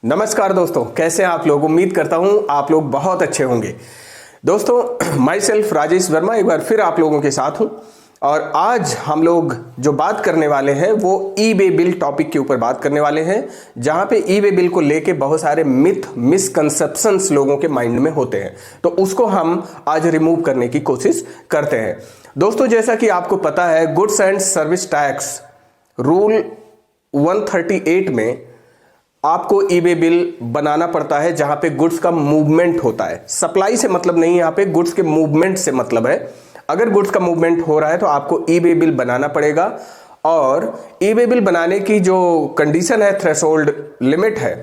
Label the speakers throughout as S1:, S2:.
S1: नमस्कार दोस्तों, कैसे हैं आप लोग। उम्मीद करता हूं आप लोग बहुत अच्छे होंगे। दोस्तों, माई सेल्फ राजेश वर्मा एक बार फिर आप लोगों के साथ हूं और आज हम लोग जो बात करने वाले हैं वो ई वे बिल टॉपिक के ऊपर बात करने वाले हैं, जहां पे ई वे बिल को लेके बहुत सारे मिथ मिसकंसेप्शंस लोगों के माइंड में होते हैं, तो उसको हम आज रिमूव करने की कोशिश करते हैं। दोस्तों, जैसा कि आपको पता है, goods and service tax rule 138 में आपको ई वे बिल बनाना पड़ता है, जहां पे गुड्स का मूवमेंट होता है। सप्लाई से मतलब नहीं, यहां पे गुड्स के मूवमेंट से मतलब है। अगर गुड्स का मूवमेंट हो रहा है तो आपको ई वे बिल बनाना पड़ेगा, और ई वे बिल बनाने की जो कंडीशन है, थ्रेशोल्ड लिमिट है,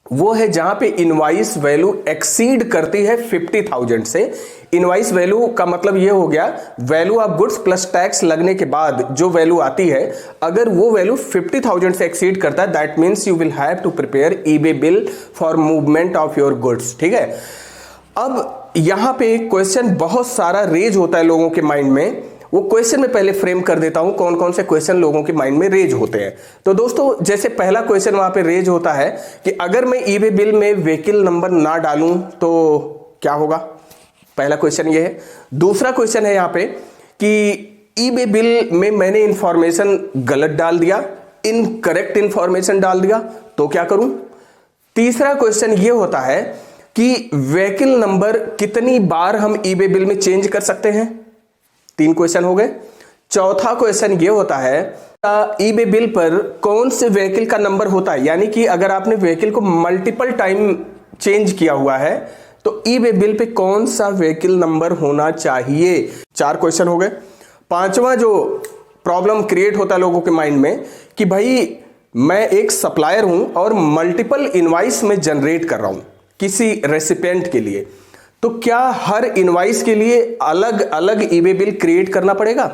S1: वो है जहां पे इनवाइस वैल्यू एक्सीड करती है 50,000 से। इनवाइस वैल्यू का मतलब ये हो गया, value of goods plus tax लगने के बाद जो वैल्यू आती है, अगर वो वैल्यू 50,000 से एक्सीड करता है, that means you will have to prepare e way bill for movement of your goods. ठीक है। अब यहां पे क्वेश्चन बहुत सारा रेज होता है लोगों के माइंड में। वो क्वेश्चन में पहले फ्रेम कर देता हूं कौन कौन से क्वेश्चन लोगों के माइंड में रेज होते हैं। तो दोस्तों, जैसे पहला क्वेश्चन वहां पे रेज होता है कि अगर मैं ई वे बिल में व्हीकल नंबर ना डालूं तो क्या होगा। पहला क्वेश्चन ये है। दूसरा क्वेश्चन है यहां पे कि ई वे बिल में मैंने इंफॉर्मेशन गलत डाल दिया, इनकरेक्ट इंफॉर्मेशन डाल दिया, तो क्या करूं। तीसरा क्वेश्चन ये होता है कि व्हीकल नंबर कितनी बार हम ई वे बिल में चेंज कर सकते हैं। 3 क्वेश्चन हो गए। चौथा क्वेश्चन ये होता है, ई वे बिल पर कौन से व्हीकल का नंबर होता है, यानी कि अगर आपने व्हीकल को मल्टीपल टाइम चेंज किया हुआ है तो ई वे बिल पे कौन सा व्हीकल नंबर होना चाहिए। 4 क्वेश्चन हो गए। पांचवा जो प्रॉब्लम क्रिएट होता है लोगों के माइंड में कि भाई मैं एक सप्लायर हूं और मल्टीपल इनवाइस में जनरेट कर रहा हूं किसी रेसिपिएंट के लिए, तो क्या हर इनवाइस के लिए अलग अलग ई वे बिल क्रिएट करना पड़ेगा।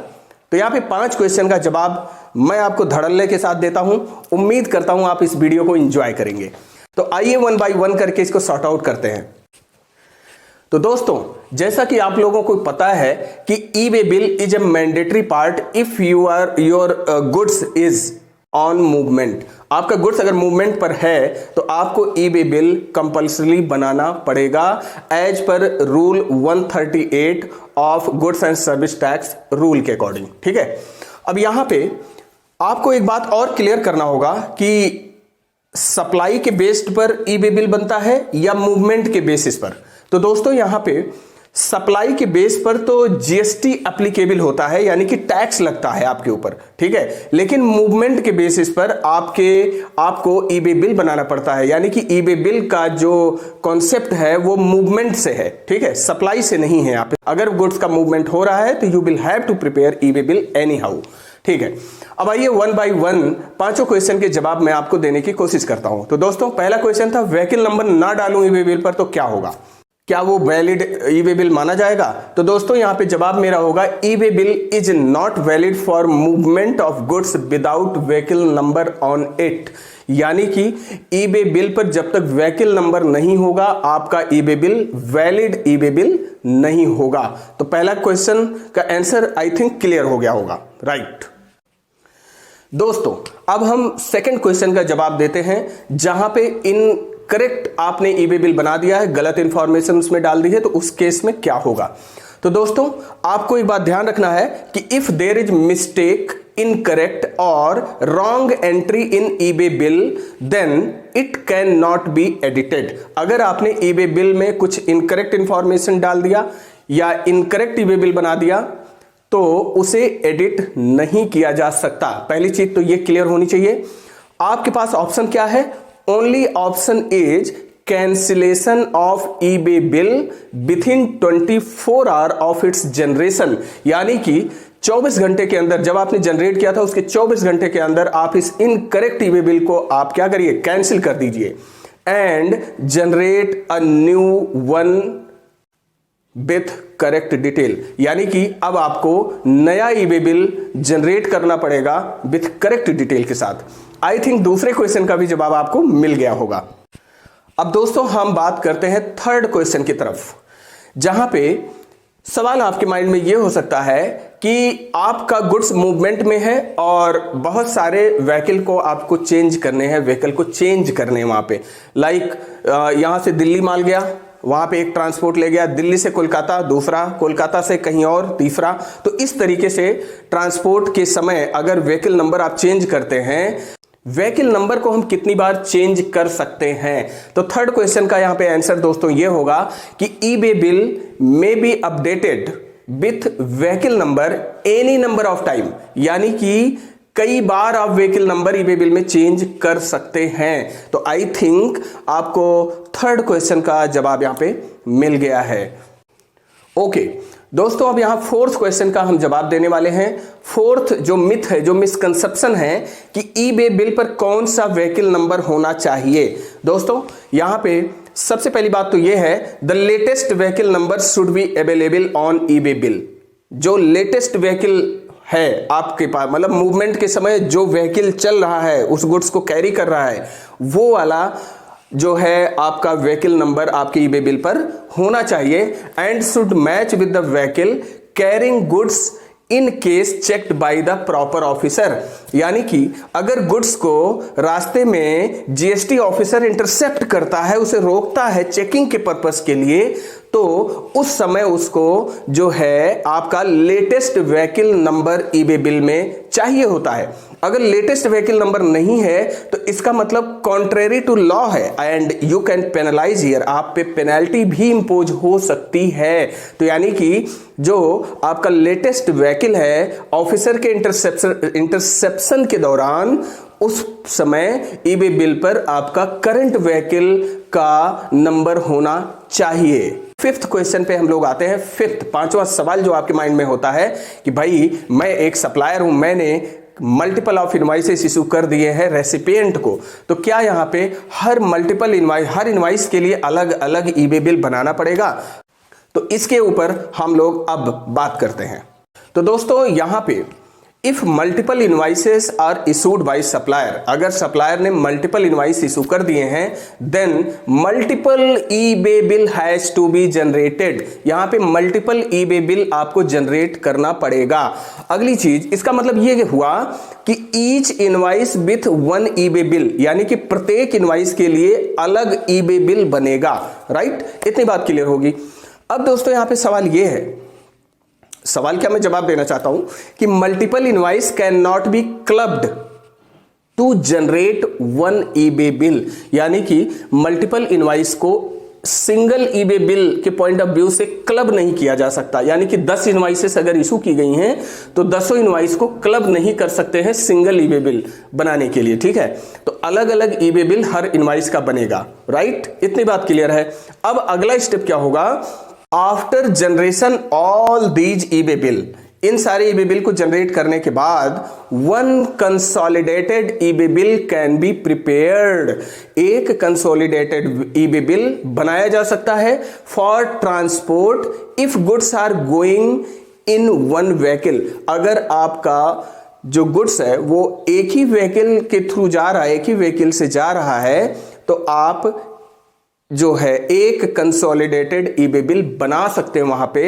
S1: तो यहां पे 5 क्वेश्चन का जवाब मैं आपको धड़ल्ले के साथ देता हूं। उम्मीद करता हूं आप इस वीडियो को एंजॉय करेंगे। तो आइए 1 बाय 1 करके इसको सॉर्ट आउट करते हैं। तो दोस्तों, जैसा कि आप लोगों को पता है कि e way bill is a mandatory part if your goods is on movement. आपका गुड्स अगर मूवमेंट पर है तो आपको ई वे बिल कंपल्सरी बनाना पड़ेगा as per rule 138 of goods and service tax rule के अकॉर्डिंग। ठीक है। अब यहां पे आपको एक बात और क्लियर करना होगा कि सप्लाई के बेस्ड पर ई वे बिल बनता है या मूवमेंट के बेसिस पर। तो दोस्तों, यहां पे सप्लाई के बेस पर तो जीएसटी एप्लीकेबल होता है, यानी कि टैक्स लगता है आपके ऊपर। ठीक है। लेकिन मूवमेंट के बेसिस पर आपको ई वे बिल बनाना पड़ता है, यानी कि ई वे बिल का जो कॉन्सेप्ट है वो मूवमेंट से है। ठीक है, सप्लाई से नहीं है। आप अगर गुड्स का मूवमेंट हो रहा है तो you will have to prepare e way bill anyhow. ठीक है। अब आइए 1 बाय 1 पांचों क्वेश्चन के जवाब मैं आपको देने की कोशिश करता हूं। तो दोस्तों, पहला क्वेश्चन था, व्हीकल नंबर ना डालूं ई वे बिल पर तो क्या होगा, क्या वो वैलिड ई वे बिल माना जाएगा। तो दोस्तों, यहां पे जवाब मेरा होगा, e way bill is not valid for movement of goods without vehicle number on it. यानी कि ई वे बिल पर जब तक व्हीकल नंबर नहीं होगा आपका ई वे बिल वैलिड ई वे बिल नहीं होगा। तो पहला क्वेश्चन का आंसर आई थिंक क्लियर हो गया होगा, राइट। दोस्तों, अब हम सेकंड क्वेश्चन का जवाब देते हैं, जहां पे करेक्ट आपने ई वे बिल बना दिया है, गलत इंफॉर्मेशन उसमें डाल दी है, तो उस केस में क्या होगा। तो दोस्तों, आपको एक बात ध्यान रखना है कि if there is mistake, incorrect और wrong entry in e way bill then it can not be edited. अगर आपने ई वे बिल में कुछ इनकरेक्ट इंफॉर्मेशन डाल दिया या इनकरेक्ट ई वे बिल बना दिया तो उसे एडिट नहीं किया जा सकता। पहली चीज तो ये क्लियर होनी चाहिए। आपके पास ऑप्शन क्या है, only option is cancellation of E way bill within 24 hour of its generation. यानी कि 24 घंटे के अंदर, जब आपने जनरेट किया था उसके 24 घंटे के अंदर आप इस इनकरेक्ट ई वे बिल को आप क्या करिए, कैंसिल कर दीजिए and generate a new one with correct detail. यानी कि अब आपको नया ई वे बिल जनरेट करना पड़ेगा विथ करेक्ट डिटेल के साथ। आई थिंक दूसरे क्वेश्चन का भी जवाब आपको मिल गया होगा। अब दोस्तों, हम बात करते हैं थर्ड क्वेश्चन की तरफ, जहां पे सवाल आपके माइंड में ये हो सकता है कि आपका गुड्स मूवमेंट में है और बहुत सारे व्हीकल को आपको चेंज करने हैं, व्हीकल को चेंज करने हैं वहां पे। लाइक यहां से दिल्ली माल गया, वहां पे एक ट्रांसपोर्ट ले गया, दिल्ली से कोलकाता दूसरा, कोलकाता से कहीं और तीसरा। तो इस तरीके से ट्रांसपोर्ट के समय अगर व्हीकल नंबर आप चेंज करते हैं, व्हीकल नंबर को हम कितनी बार चेंज कर सकते हैं? तो थर्ड क्वेश्चन का यहां पे आंसर दोस्तों ये होगा कि eBay bill may be updated with vehicle number any number of time, यानी कि कई बार आप व्हीकल नंबर ईबे बिल में चेंज कर सकते हैं। तो आई थिंक आपको थर्ड क्वेश्चन का जवाब यहां पे मिल गया है। ओके दोस्तों, अब यहां फोर्थ क्वेश्चन का हम जवाब देने वाले हैं। फोर्थ जो मिथ है, जो मिसकंसेप्शन है कि ईबे बिल पर कौन सा व्हीकल नंबर होना चाहिए। दोस्तों यहां पे सबसे पहली बात तो यह है, the latest vehicle number should be available on eBay bill. जो लेटेस्ट व्हीकल है आपके पास, मतलब मूवमेंट के समय जो व्हीकल चल रहा है, उस गुड्स को कैरी कर रहा है, वो वाला जो है आपका व्हीकल नंबर आपके ईबे बिल पर होना चाहिए। And should match with the vehicle carrying goods in case checked by the proper officer, यानी कि अगर गुड्स को रास्ते में जीएसटी ऑफिसर इंटरसेप्ट करता है, उसे रोकता है चेकिंग के पर्पस के लिए, तो उस समय उसको जो है आपका latest vehicle number eBay bill में चाहिए होता है। अगर लेटेस्ट व्हीकल नंबर नहीं है तो इसका मतलब कॉन्ट्रेरी टू लॉ है and you can penalise here, आप पे पेनल्टी भी इंपोज हो सकती है। तो यानी कि जो आपका लेटेस्ट व्हीकल है, ऑफिसर के इंटरसेप्शन के दौरान उस समय ईबे बिल पर आपका करंट व्हीकल का नंबर होना चाहिए। फिफ्थ क्वेश्चन पे हम लोग आते हैं। पांचवा सवाल जो आपके माइंड में होता है कि भाई मैं एक सप्लायर हूं, मैंने मल्टीपल ऑफ इनवाइसेस इशू कर दिए हैं रेसिपिएंट को, तो क्या यहां पे हर इनवाइस के लिए अलग अलग ईबे बिल बनाना पड़ेगा? तो इसके ऊपर हम लोग अब बात करते हैं। तो दोस्तों यहां पे if multiple invoices are issued by supplier, अगर सप्लायर ने मल्टीपल इनवाइस इशू कर दिए हैं, then multiple e way bill has to be generated. यहां पे मल्टीपल ईबे बिल आपको जनरेट करना पड़ेगा। अगली चीज, इसका मतलब यह हुआ कि each invoice with one e way bill, यानी कि प्रत्येक इनवाइस के लिए अलग ईबे बिल बनेगा। राइट, इतनी बात क्लियर होगी। अब दोस्तों यहां पे सवाल यह है, सवाल क्या मैं जवाब देना चाहता हूं कि multiple invoice can not be clubbed to generate one e way bill, यानी कि मल्टीपल इनवाइस को सिंगल ईबे बिल के पॉइंट ऑफ व्यू से क्लब नहीं किया जा सकता। यानी कि 10 इनवाइसेस अगर इशू की गई हैं तो 10 इनवाइस को क्लब नहीं कर सकते हैं सिंगल ईबे बिल बनाने के लिए। ठीक है, तो अलग अलग ईबे बिल हर इनवाइस का बनेगा। राइट, इतनी बात क्लियर है। अब अगला स्टेप क्या होगा, after generation all these e way bill, इन सारे ईबे बिल को जनरेट करने के बाद one consolidated e way bill can be prepared, एक कंसोलिडेटेड ईबे बिल बनाया जा सकता है for transport if goods are going in one vehicle. अगर आपका जो गुड्स है वो एक ही व्हीकल के थ्रू जा रहा है, एक ही व्हीकल से जा रहा है, तो आप जो है एक कंसोलिडेटेड ईबे बिल बना सकते हैं वहां पे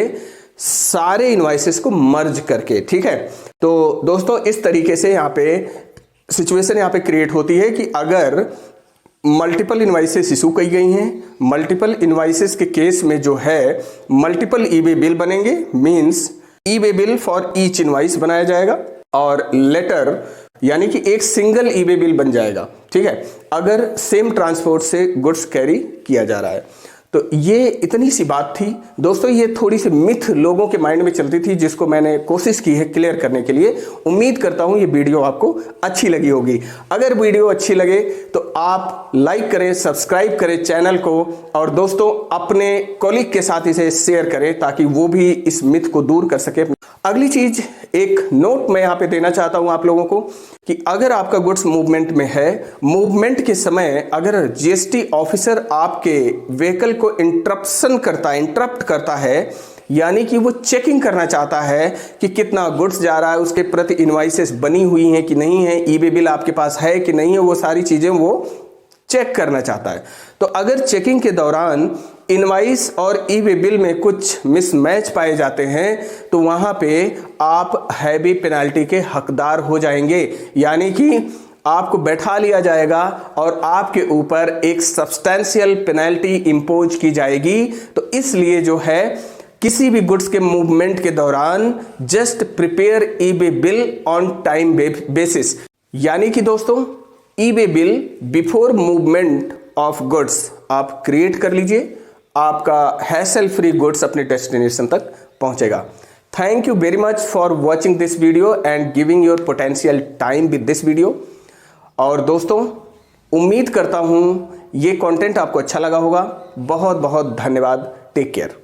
S1: सारे इनवाइसेस को मर्ज करके। ठीक है, तो दोस्तों इस तरीके से यहां पे सिचुएशन यहां पे क्रिएट होती है कि अगर मल्टीपल इनवाइसेस इशू की गई हैं, मल्टीपल इनवाइसेस के केस में जो है मल्टीपल ईबे बिल बनेंगे, means eBay bill for each invoice बनाया जाएगा और लेटर यानी कि एक सिंगल ईबे बिल बन जाएगा। ठीक है, अगर सेम ट्रांसपोर्ट से गुड्स कैरी किया जा रहा है। तो ये इतनी सी बात थी दोस्तों, ये थोड़ी सी मिथ लोगों के माइंड में चलती थी जिसको मैंने कोशिश की है क्लियर करने के लिए। उम्मीद करता हूं ये वीडियो आपको अच्छी लगी होगी। अगर वीडियो अच्छी लगे तो आप लाइक करें, सब्सक्राइब करें चैनल को, और दोस्तों अपने कॉलीग के साथ इसे शेयर करें ताकि वो भी इस मिथ को दूर कर सके। अगली चीज, एक नोट मैं यहां पे देना चाहता हूं आप लोगों को कि अगर आपका गुड्स मूवमेंट में है, मूवमेंट के समय अगर जीएसटी ऑफिसर आपके व्हीकल को इंटरप्ट करता है, यानी कि वो चेकिंग करना चाहता है कि कितना गुड्स जा रहा है, उसके प्रति इनवाइसेस बनी हुई हैं कि नहीं है, ईबे बिल आपके पास है कि नहीं है, वो सारी चीजें वो चेक करना चाहता है। तो अगर चेकिंग के दौरान इनवाइस और ई वे बिल में कुछ मिसमैच पाए जाते हैं तो वहां पे आप हैवी पेनाल्टी के हकदार हो जाएंगे, यानी कि आपको बैठा लिया जाएगा और आपके ऊपर एक सब्सटेंशियल पेनल्टी इंपोज की जाएगी। तो इसलिए जो है किसी भी गुड्स के मूवमेंट के दौरान just prepare e way bill on time basis, यानी कि दोस्तों e way bill before movement of goods आप क्रिएट कर लीजिए, आपका हैसल फ्री गुड्स अपने डेस्टिनेशन तक पहुंचेगा। Thank you very much for watching this video and giving your potential time with this video. और दोस्तों उम्मीद करता हूं ये कंटेंट आपको अच्छा लगा होगा। बहुत बहुत धन्यवाद। Take care.